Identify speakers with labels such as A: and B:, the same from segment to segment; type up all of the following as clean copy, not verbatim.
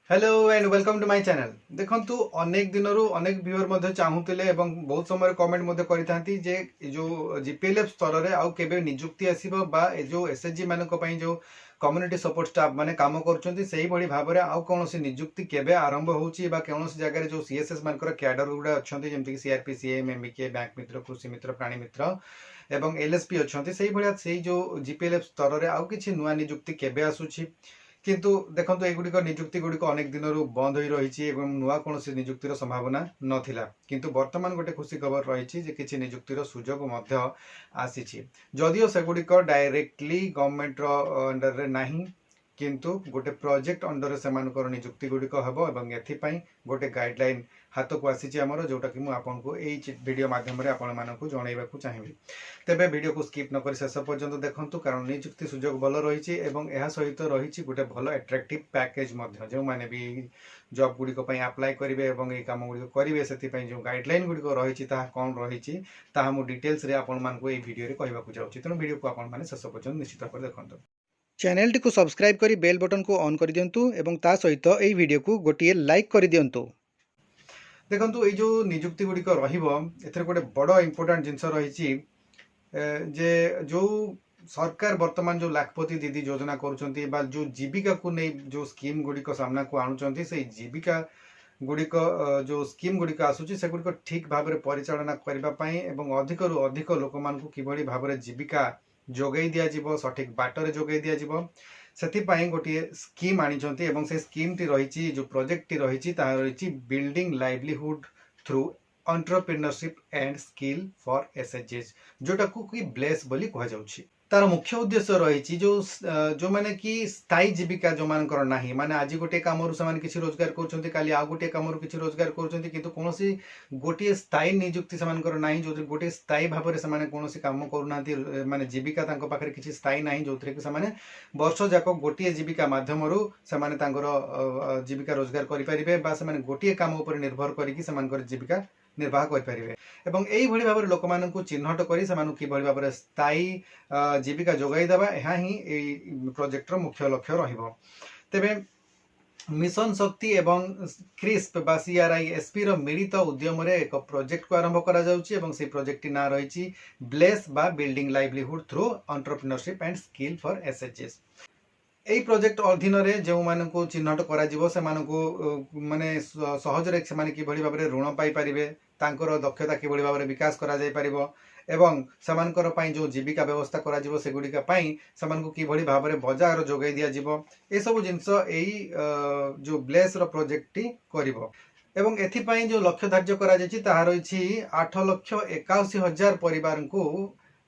A: Hello and welcome to my channel. देखंतु अनेक दिनरू अनेक व्यूअर मध्ये चाहूतिले एवं बहुत समय कमेंट मध्ये करिथांती जे जो जीपीएलएफ स्तर रे आउ केबे नियुक्ति आसीबो बा ए जो एसएचजी मानको पई जो कम्युनिटी सपोर्ट स्टाफ माने काम करचंती सेही बडी भाबरे आउ कोनोसी नियुक्ति केबे आरंभ होउची बा कोनोसी जगह रे जो सीएसएस मानकर कैडर गुडा अछंती जेमति कि सीआरपी सीएम एमबीके बैंक मित्र कृषि मित्र प्राणी मित्र एवं एलएसपी अछंती सेही बडिया सेही जो जीपीएलएफ स्तर रे आउ किछि नुवा नियुक्ति केबे आसुची किंतु देखो एगुड़िक निजुक्ति गुड़िक अनेक दिन बंद हो रही नुआ कौन निजुक्तिर संभावना नथिला किंतु वर्तमान गोटे खुशी खबर रही कि निजुक्तिर सुजोग आसी जदिओ सेगुड़िक डायरेक्टली गवर्नमेंट अंडर रे नहीं किंतु गोटे प्रोजेक्ट अंडर से निजुक्ति गुड़िक हम एपाई गोटे गाइडलाइन हाथ को आसी आमर जोटा कि मुझे वीडियो माध्यम आपण मानक जनइबा चाहिए तेबे वीडियो को स्किप नक शेष पर्यंत देखंतु कारण निजुक्ति सुजोग भल रही सहित रही गोटे भल एट्राक्टिव पैकेज जो मैंने भी जॉब गुड़िक अप्लाई करेंगे और ये कम गुड़िक करेंगे से जो गाइडलाइन गुड़िक रही कौन रही डिटेल्स आपण मानक वीडियो कहवाक जाऊँगी तेणु वीडियो को आपण शेष पर्यंत निश्चित भाव देखते चैनल टी को सब्सक्राइब करी बेल बटन को ऑन कर दियंतु एवं ता सहित ए वीडियो को गोटे लाइक कर दियंतु। देखंतु ये जो नियुक्ति गुड़िक रही गोटे बड़ इंपोर्टेंट जिनस रही जे जो सरकार वर्तमान जो लाखपति दीदी योजना करुँच जो जीविका को नहीं जो स्कीम गुड़िक सामना को आणुंट से जीविका गुड़िक जो स्कीम गुड़िक आसूची से गुड़िक ठीक भाव में परिचालना करने अधिक रु अधिक लोक मान किभली भाव में जीविका जोगई दिज्व सठिक बाटर जोगई दिज्व से गोटे स्कीम आनी से स्कीम टी रही जो प्रोजेक्ट टी रही building livelihood through entrepreneurship and skill for एसएचजीज जोटा को कि ब्लेस बोली कह जाउछि। तार मुख्य उद्देश्य रही जो माने कि स्थायी जीविका जो मानकर नाही माने आज गोटे काम किसी रोजगार कर काली आ गोटे काम किसी रोजगार कर कौन गोटे स्थायी नियुक्ति से नाही जो गोटे स्थायी भाव में कौन काम करूना माने जीविका पाखे किसी स्थायी ना जो थे कि वर्ष जाक गोटे जीविका मध्यम जीविका रोजगार करें गोटे काम निर्भर कर जीविका निर्वाह करें एवं यही भाव में लोक मान चिन्हट कर किभली भाव में स्थायी जीविका जोगाईदेवा यह ही प्रोजेक्टर मुख्य लक्ष्य तेबे मिशन शक्ति एवं क्रिस्प बा सीआरआईएसपी मिलित उद्यम एक प्रोजेक्ट को आरंभ करा जाउची एवं से प्रोजेक्ट ना रही ब्लेस बा building livelihood through entrepreneurship and skill for एसएचजीज। यही प्रोजेक्ट अधीन जो मानक चिन्हट कर माने सहजरे से किभली भाव में ऋण पाई परिबे तांकर दक्षता किभली भाव में विकास करा जाय परिबो एवं समानकर पई जो जीविका व्यवस्था करा जिवो सेगुड़िका पई समानकु किभली भाव में बजार जोगाई दिया जिवो ए सब जिंस एई जो ब्लेस रो प्रोजेक्ट टी करिवो एवं एथिपाई जो लक्ष्य धार्य करा जायछि ताहा रहिछि 8,81,000 परिवार को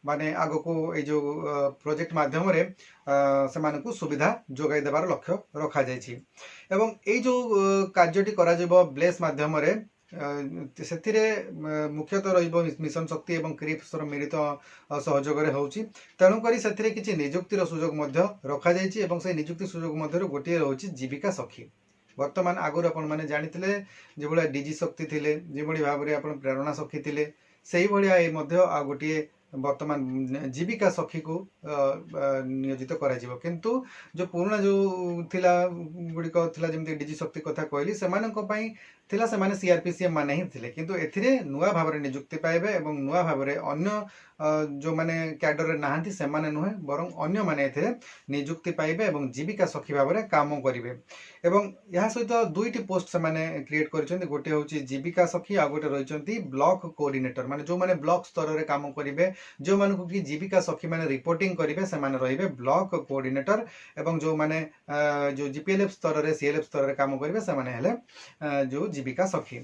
A: माने आग को ये जो प्रोजेक्ट माध्यम रे से सुविधा जोगाई देवार लक्ष्य रखा जायछि एवं ये जो कार्यटी करा जिवो ब्लेस माध्यम रे से मुख्यतः रहिबो मिशन शक्ति एवं क्रिप्स मिलित सहयोग होउछि तेणुकरी से किछि नियुक्तिर सुजोग मध्य रखा जायछि एवं से नियुक्ति सुजोग मध्य गोटे रहुछि जीविका सखी। वर्तमान आगुर आपण माने जानिथिले जे भलिया डीजी शक्ति थिले जे भली भाव में आपण प्रेरणा सखी थिले सेही भलिया ए मध्य आ गोटे वर्तमान जीविका सखी को नियोजित करा जिवो किंतु जो पुराना जो थिला गुड़िक थिला जेमति डीजी शक्ति कथा कहली सेमानक पई थिला सेमाने सीआरपीसीएम माने ही थिले किंतु एथिरे नुआ भाव में नियुक्ति पाइबे एवं नुआ भाव में अन्य जो माने कैडर रे नाहंती सेमाने नुहे बरं अन्य माने एथिरे नियुक्ति पाइबे एवं जीविका सखी भाव में काम करिवे एवं यह सहित दुईटी पोस्ट सेमाने क्रिएट करिसेंती गोटे होची जीविका सखी आ गोटे रहिसेंती ब्लॉक कोऑर्डिनेटर माने जो माने ब्लॉक स्तर रे काम करिवे जो मानकु कि जीविका सखी माने रिपोर्टिंग करिवे सेमाने रहिबे ब्लॉक कोऑर्डिनेटर एवं जो माने जो जीपीएलएफ स्तर रे सीएलएफ स्तर रे काम करिवे सेमाने हेले जो जीविका सखी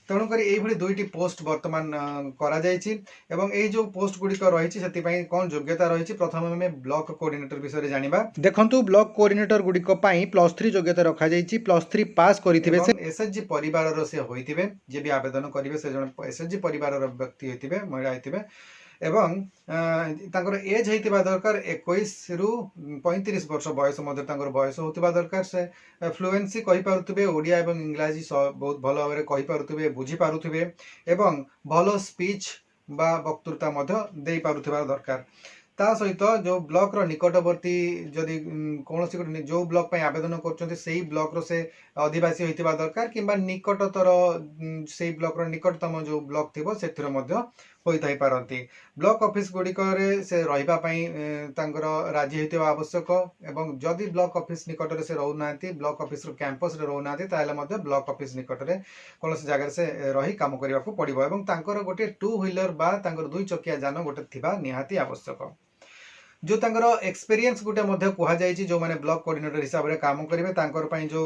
A: तेणुक ये दुईटी पोस्ट बर्तमान करा जायछि एवं ये जो पोस्ट गुड़िक रही कौन योग्यता रही प्रथम आम ब्लॉक कोऑर्डिनेटर विषय जानिबा। देखंतु ब्लॉक कोऑर्डिनेटर गुड़िक +3 योग्यता रखा जायछि +3 पास करिथिबे से एसएचजी परिवार से होइथिबे जे भी आवेदन करिवे से जण एसएचजी परिवार व्यक्ति होइथिबे महिला होइथिबे एवं तांकर एज होइतिबा दरकार 21 रु 35 वर्ष बयस मध्य तांकर बयस होतिबा दरकार से फ्लुएंसी कहि पारुथिबे ओडिया एवं इंग्लिश बहुत भल भाव में कहि पारुथिबे बुझी पारुथिबे एवं भल स्पीच बा वक्तृता मध्य देई पारुथिबा दरकार ता सहित जो ब्लॉक रो निकटवर्ती जदि कौन जो ब्लॉक पे आवेदन कर से ब्लॉक रो से अधिवासी होइतिबा दरकार किंबा निकटतर से ब्लॉक रो निकटतम जो ब्लॉक थिबो सेथिर मध्य होइथाइ पारंती। ब्लॉक ऑफिस गुड़िक से रहिबा पई राजी होइतिबा आवश्यक एवं जदि ब्लॉक ऑफिस निकट से रहना ब्लॉक ऑफिस कैंपस रे रहना ताले मध्य ब्लॉक ऑफिस निकट में कौन जगह से रही काम करने को पड़ो एवं तांकर गोटे 2 व्हीलर बा तांकर 2 चकिया जान गोटे थिबा निहाती आवश्यक। जो तांकर एक्सपीरियंस गोटे मध्य कहा जायछि जो माने ब्लॉक कोऑर्डिनेटर हिसाब रे काम करिवे तांकर पई जो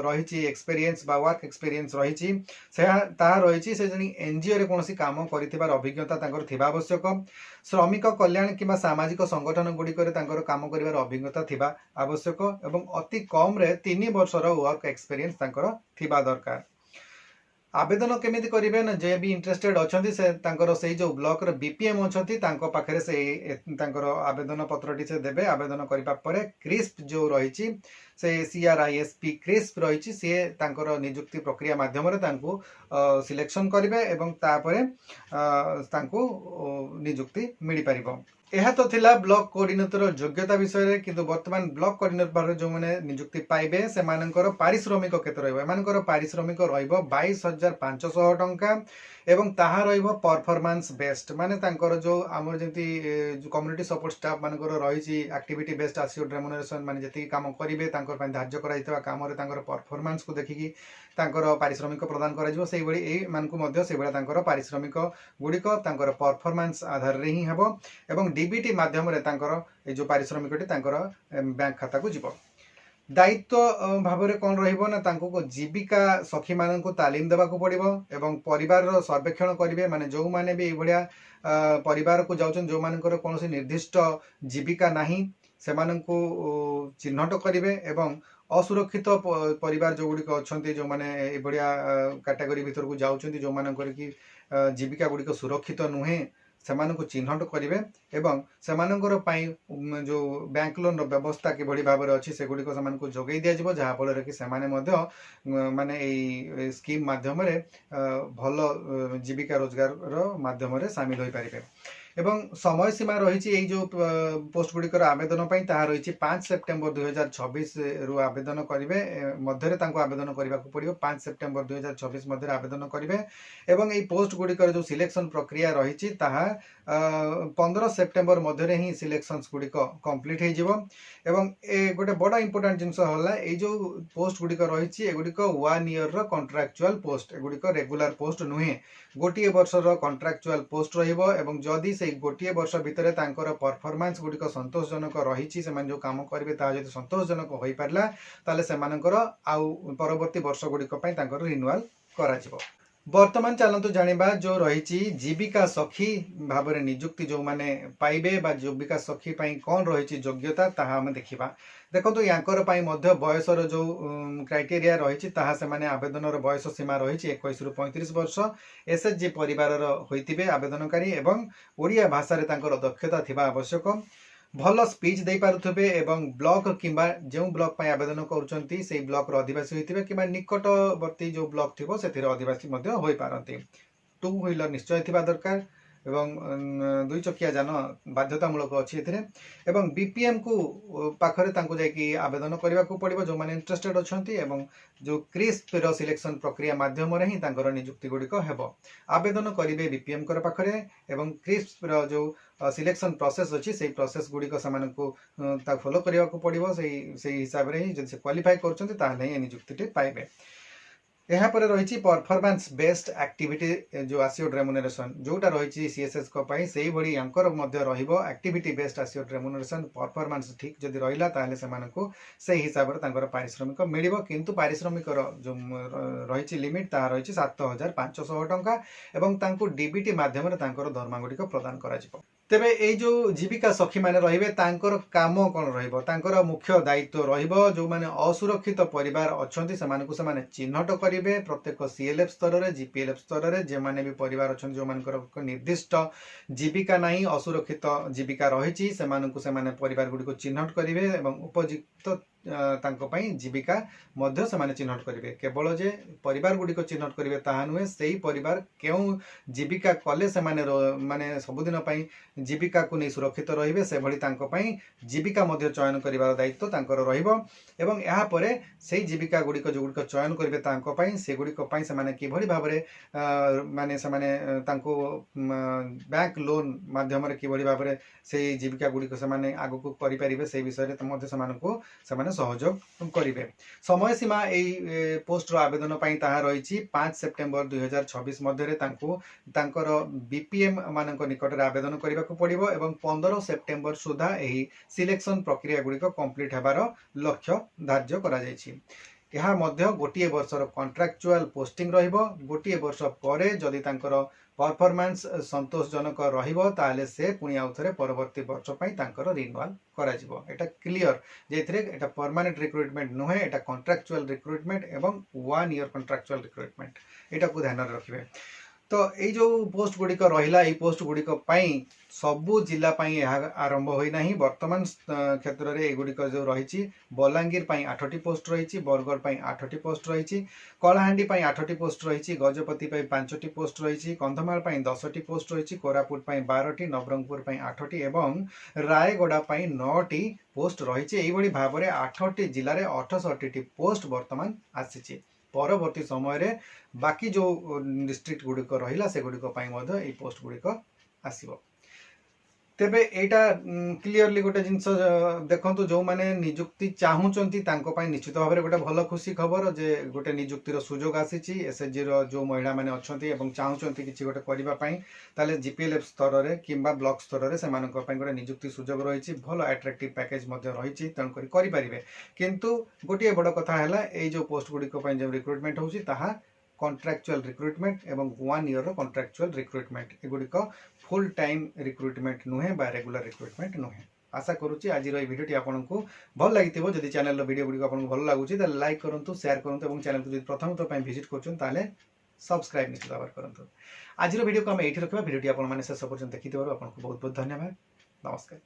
A: रहिछि एक्सपीरियंस बा वर्क एक्सपीरियंस रहिछि से ता रहिछि से जनी एनजीओ रे कोनोसी काम करिथिबार अभिज्ञता तांकर थिबा आवश्यक। श्रमिक कल्याण किंबा सामाजिक संगठन गुडी करे तांकर काम करिवार अभिज्ञता थिबा आवश्यक एवं अति कम रे 3 वर्षर वर्क एक्सपीरियंस तांकर थिबा दरकार। आवेदन केमिति करिवे ना जे भी इंटरेस्टेड अछंती से तांकर से जो ब्लॉक रे बीपीएम अछंती तांको पाखरे से तांकर आवेदन पत्रटी से देबे। आवेदन करिबा परे क्रिस्प जो रहिछि से CRISP क्रिस्प रहिछि से तांकर नियुक्ति प्रक्रिया माध्यम रे तांको सिलेक्शन करिवे एवं तापरे तांको नियुक्ति मिली परिबो। यह तो थिला ब्लॉक कोऑर्डिनेटर योग्यता विषय में किंतु वर्तमान ब्लॉक कोऑर्डिनेटर जो मैंने नियुक्ति पाइबे से मानकर पारिश्रमिक केते रहइबो एमानकर पारिश्रमिक रहइबो 22,500 टंका एवं ताहा रहइबो परफॉर्मेंस बेस्ड माने तांकर जो हमर जेंति कम्युनिटी सपोर्ट स्टाफ मानकर रहिछि एक्टिविटी बेस्ड एश्योर्ड रेम्युनरेशन माने जति काम करिवे तांकर पय धार्य कराइतबा काम रे तांकर परफॉर्मेंस को देखिकी तांकर पारिश्रमिक प्रदान करा जिवो सेहि बळी ए मानकु मध्य से बळा तांकर पारिश्रमिक गुडिक तांकर परफॉर्मेंस आधार रे ही हेबो एवं डीबीटी माध्यम रे तांकर ए जो पारिश्रमिकटी तांकर बैंक खाता को जीवो। दायित्व भाव में कौन रहिबो ना तांको को जीविका सखी मानन को तालीम देबा को पड़िबो एवं परिवार रो सर्वेक्षण करिवे माने जो माने भी एभलिया परिवार को जाउछन जो मानकर कोनोसी निर्दिष्ट जीविका नाही से मानन को चिन्हट करिवे एवं असुरक्षित परिवार जो गुडिक अछंती जो माने एभलिया कैटेगरी भीतर को जाउछंती जो मानकर की जीविका गुडिक सुरक्षित नुहे सेमानंको चिन्हट करिवे एवं सेमानंकर पई जो बैंक लोन व्यवस्था कि भली भाबरे अछि से गुडी को सेमानंको जोगै दिया जिवो जहा फल रे कि सेमाने मध्य माने एई स्कीम माध्यम रे भल जीविका रोजगार रो माध्यम रे शामिल होई परिबे एवं समय सीमा रही जो पोस्ट गुड़िकर आवेदन पर ताहा रही 5 सेप्टेम्बर 2026 रु आवेदन करेंगे मध्य आवेदन करने को पड़ो 5 सेप्टेम्बर 2026 मध्य आवेदन करेंगे एवं ये पोस्ट गुड़िकर जो सिलेक्शन प्रक्रिया रही 15 सेप्टेम्बर मध्य ही सिलेक्शंस गुड़िक कंप्लीट हो गोटे बड़ा इंपोर्टेंट जिनस है जो पोस्ट गुड़िक रही एगुड़िक 1 ईयर कंट्राक्चुअल पोस्ट एगुड़िक रेगुलर पोस्ट नुहे गोटे वर्षर कंट्राक्चुअल पोस्ट रही से गोटे वर्ष भितर तांकर परफॉर्मेंस गुड़िक संतोषजनक रही से जो काम करेंगे ताकि संतोषजनक हो पारा ताले सेमानकर आउ परवर्ती वर्ष गुड़िक रिन्यूअल करा वर्तमान चलतु जानिबा जो रही जीविका सखी भाव में नियुक्ति जो माने पाइबे बा जीविका सखी पाई कौन रही योग्यता ताहा हम देखिबा। देखो यांकर पाई मध्य बयसर जो क्राइटेरिया रही से माने आवेदन बयस सीमा रही 21 रु 35 वर्ष एसएचजी परिवार होइतिबे आवेदनकारी एवं ओडिया भाषा रे तांकर दक्षता थिबा आवश्यक भल स्पीच दे पारुथबे एवं ब्लॉक किंबा जो ब्लॉक पाई आवेदन करूचंती से ब्लॉक रो अधिवासी होइतिबे किंबा निकटवर्ती जो ब्लॉक थिबो सेथिर अधिवासी मध्य होई पारंती 2 व्हीलर निश्चय थिबा दरकार एवं 2 चकिया जान बाध्यतामूलक अच्छी एवं बीपीएम को पाखरे तांको जाइकी आवेदन करने को पड़ो जो मैंने इंटरेस्टेड अछंती एवं जो क्रिस्प रो सिलेक्शन प्रक्रिया माध्यम रे ही तांकर नियुक्ति गुड़िक हेबो आवेदन करेंगे बीपीएम कर पाखरे एवं क्रिस्प रो जो सिलेक्शन प्रोसेस अच्छी से प्रोसेस गुड़िक से फॉलो करने को पड़ो से हिसाब से ही जब से क्वालिफाई कर नियुक्ति पाइबे। यहाँ पर रही परफॉर्मेंस बेस्ड एक्टिविटी जो एश्योर्ड रेम्युनरेशन जोटा रही सीएसएस को पाई से भली यांकर मध्य रहिबो activity based assured remuneration performance ठीक जदि रहिला ताले सेमानकु से हिसाब रे तांकर पारिश्रमिक मिलिबो किंतु पारिश्रमिक जो रही लिमिट ता रही 7,500 टंका एवं तांको डीबीटी माध्यम रे तांकर दरमा गुड़िक प्रदान करा जिवो। तेबे ए जो जीविका सखी माने रहिबे तांकर काम कोन रहिबो तांकर मुख्य दायित्व रहिबो जो माने असुरक्षित परिवार अछंती सेमानकु सेमाने चिन्हट करिवे प्रत्येक सीएलएफ स्तर रे जीपीएलएफ स्तर रे जे माने भी परिवार अछन जो मानकर निर्दिष्ट जीविका नाही असुरक्षित जीविका रहिछि सेमानकु सेमाने परिवार गुडी को चिन्हट करिवे एवं उपयुक्त तांको पई जीविका मध्य से चिन्हट करेंगे। केवल जे परिवार गुड़िक चिन्हट करेंगे ताहा नुहे, से परिवार क्यों जीविका कले से माने सबुदिन जीविका को नहीं सुरक्षित रहिबे से भली तांको पई जीविका मध्य चयन करिवार दायित्व तांकर रहिबो। एवं यहाँ परे से जीविका गुड़िक जो गुड़िक चयन करेंगे तांको पई से गुड़िक पई से माने किभली भाबरे माने से माने तांको बैंक लोन माध्यम रे किभली भाबरे से जीविका गुड़िक से माने आगु को करि परिबे से विषय रे मध्य समानको से सहयोग करिवे। समय सीमा एई पोस्ट रो आवेदन पई ताहा रहिछि 5 सेप्टेम्बर 2026 मध्य रे तांकर बीपीएम मानक निकट रे आवेदन करिबा को पड़िबो एवं 15 सेप्टेम्बर सुधा एही सिलेक्शन प्रक्रिया गुड़िक कंप्लीट हेबार लक्ष्य धार्य करा जायछि। यह मध्य गोटे वर्षर कॉन्ट्रैक्चुअल पोस्टिंग रहिबो। गोटे वर्ष परे जदि तांकर परफॉर्मेंस संतोषजनक रहिबो ताले से पुणी आउ थरे परवर्ती वर्ष पई तांकर रिन्यूअल करा जिवो। एटा क्लियर जेथिरे एटा परमानेंट रिक्रुटमेंट नुहे, एटा कॉन्ट्रैक्चुअल रिक्रुटमेंट एवं 1 ईयर कॉन्ट्रैक्चुअल रिक्रुटमेंट एटा को ध्यान रखिबे। तो ये जो पोस्ट गुड़िक रहा ये पोस्ट गुड़िक सबू जिला आरंभ होना ही वर्तमान क्षेत्र में एगुड़िक जो रही बलांगीर 8टी पोस्ट रही, बरगढ़ 8टी पोस्ट रही, कलाहांडी 8टी पोस्ट रही, गजपति 5टी पोस्ट रही, कंधमाल 10टी पोस्ट रही, कोरापुट 12टी, नवरंगपुर 8टी एवं रायगड़ा 9टी पोस्ट रही। यही भाव में 8टी जिले में 68टी पोस्ट वर्तमान आसी। परवर्ती समय रे बाकी जो डिस्ट्रिक्ट गुड़िक रहा से गुड़िक पोस्ट गुड़िक आसो। तेबे एटा क्लियरली गोटे जिनस देखंतु जो माने नियुक्ति चाहूचंती तांको पई निश्चित भाव में गोटे भल खुशी खबर जे गोटे नियुक्तिर सुजोग आसीची। एसएचजी रो जो महिला माने अछंती एवं चाहूचंती किछि गोटे करिबा पई ताले जीपीएलएफ स्तर रे किंबा ब्लॉक स्तर रे सेमानक पई गोटे नियुक्ति सुजोग रहिछि, भल अट्रैक्टिव पैकेज मध्ये रहिछि, तन करि परिबे। किंतु गोटे बड़ कथा हैला ए जो पोस्ट गुड़िक पई जे रिक्रुटमेंट होछि ताहा कॉन्ट्रैक्चुअल रिक्रुटमेंट एवं 1 ईयर रो कॉन्ट्रैक्चुअल रिक्रुटमेंट एगुड़िक फुल टाइम रिक्रुटमेंट नुहे बा रेगुलर रिक्रुटमेंट नुहे। आशा करुच्ची आज भिडियोटी आपको भल लगी। जदि चैनल वीडियो गुड़िक आपको भल लगुच लाइक करूँ, शेयर करूँ और चैनल को प्रथम थर विजिट कर सब्सक्राइब निश्चित भाव करूँ। आज वीडियो को आम ये रखा। वीडियोटी आपने शेष पर्यटन देखी आपको बहुत बहुत धन्यवाद। नमस्कार।